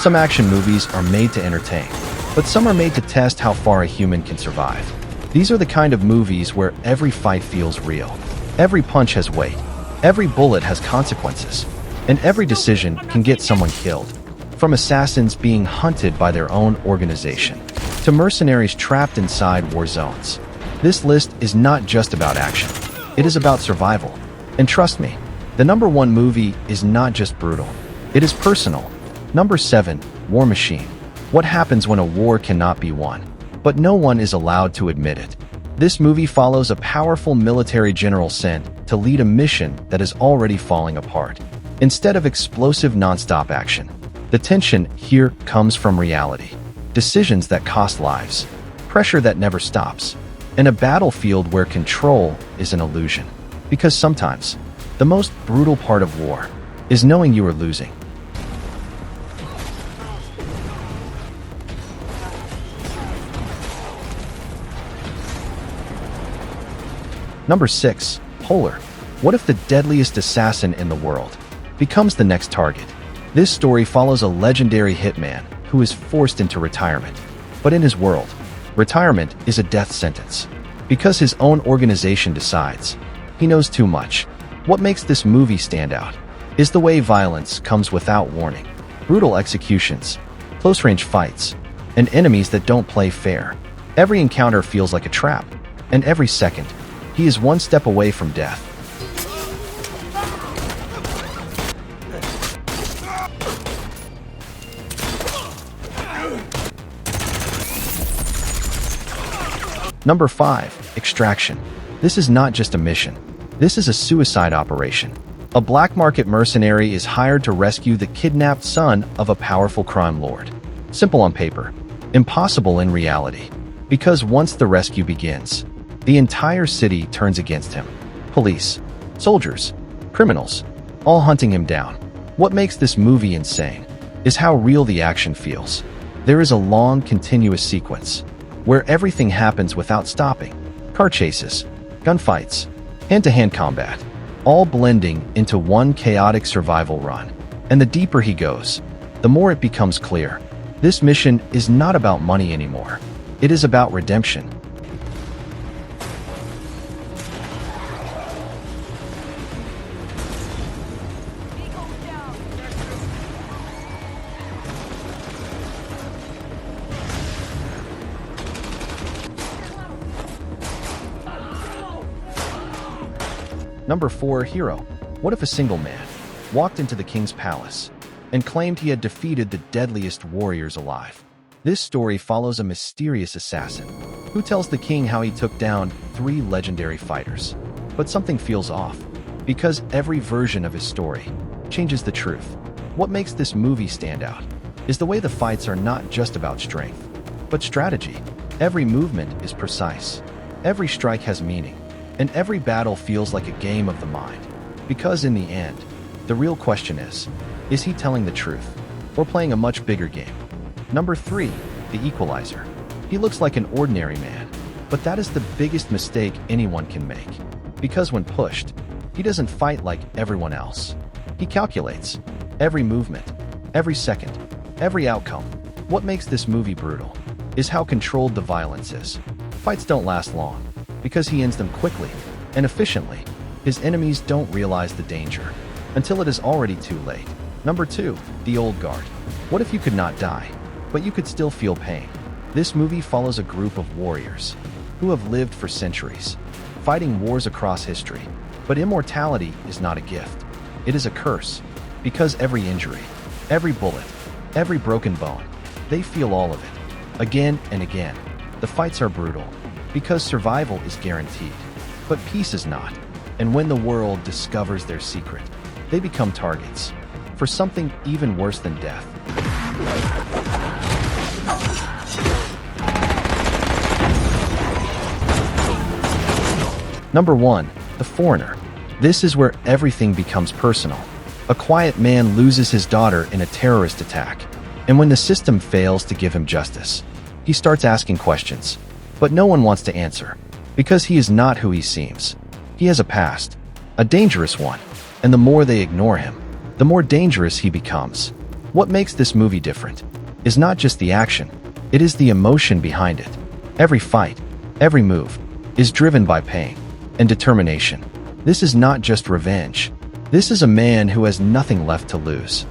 Some action movies are made to entertain, but some are made to test how far a human can survive. These are the kind of movies where every fight feels real. Every punch has weight, every bullet has consequences, and every decision can get someone killed. From assassins being hunted by their own organization, to mercenaries trapped inside war zones. This list is not just about action. It is about survival. And trust me, the number one movie is not just brutal. It is personal. Number 7, War Machine. What happens when a war cannot be won, but no one is allowed to admit it? This movie follows a powerful military general sent to lead a mission that is already falling apart. Instead of explosive nonstop action, the tension here comes from reality. Decisions that cost lives, pressure that never stops, and a battlefield where control is an illusion. Because sometimes, the most brutal part of war is knowing you are losing. Number 6, Polar. What if the deadliest assassin in the world becomes the next target? This story follows a legendary hitman who is forced into retirement. But in his world, retirement is a death sentence. Because his own organization decides. He knows too much. What makes this movie stand out is the way violence comes without warning. Brutal executions, close-range fights, and enemies that don't play fair. Every encounter feels like a trap, and every second, he is one step away from death. Number 5, Extraction. This is not just a mission. This is a suicide operation. A black market mercenary is hired to rescue the kidnapped son of a powerful crime lord. Simple on paper, impossible in reality. Because once the rescue begins, the entire city turns against him. Police, soldiers, criminals, all hunting him down. What makes this movie insane is how real the action feels. There is a long, continuous sequence where everything happens without stopping. Car chases, gunfights, hand-to-hand combat, all blending into one chaotic survival run. And the deeper he goes, the more it becomes clear. This mission is not about money anymore. It is about redemption. Number 4, Hero. What if a single man walked into the king's palace and claimed he had defeated the deadliest warriors alive? This story follows a mysterious assassin who tells the king how he took down 3 legendary fighters. But something feels off, because every version of his story changes the truth. What makes this movie stand out is the way the fights are not just about strength, but strategy. Every movement is precise, every strike has meaning, and every battle feels like a game of the mind. Because in the end, the real question is he telling the truth or playing a much bigger game? Number 3, The Equalizer. He looks like an ordinary man, but that is the biggest mistake anyone can make. Because when pushed, he doesn't fight like everyone else. He calculates every movement, every second, every outcome. What makes this movie brutal is how controlled the violence is. Fights don't last long, because he ends them quickly and efficiently. His enemies don't realize the danger until it is already too late. Number 2, The Old Guard. What if you could not die, but you could still feel pain? This movie follows a group of warriors who have lived for centuries, fighting wars across history. But immortality is not a gift. It is a curse, because every injury, every bullet, every broken bone, they feel all of it, again and again. The fights are brutal, because survival is guaranteed, but peace is not. And when the world discovers their secret, they become targets for something even worse than death. Number 1, The Foreigner. This is where everything becomes personal. A quiet man loses his daughter in a terrorist attack, and when the system fails to give him justice, he starts asking questions. But no one wants to answer, because he is not who he seems. He has a past, a dangerous one, and the more they ignore him, the more dangerous he becomes. What makes this movie different is not just the action, it is the emotion behind it. Every fight, every move, is driven by pain and determination. This is not just revenge. This is a man who has nothing left to lose.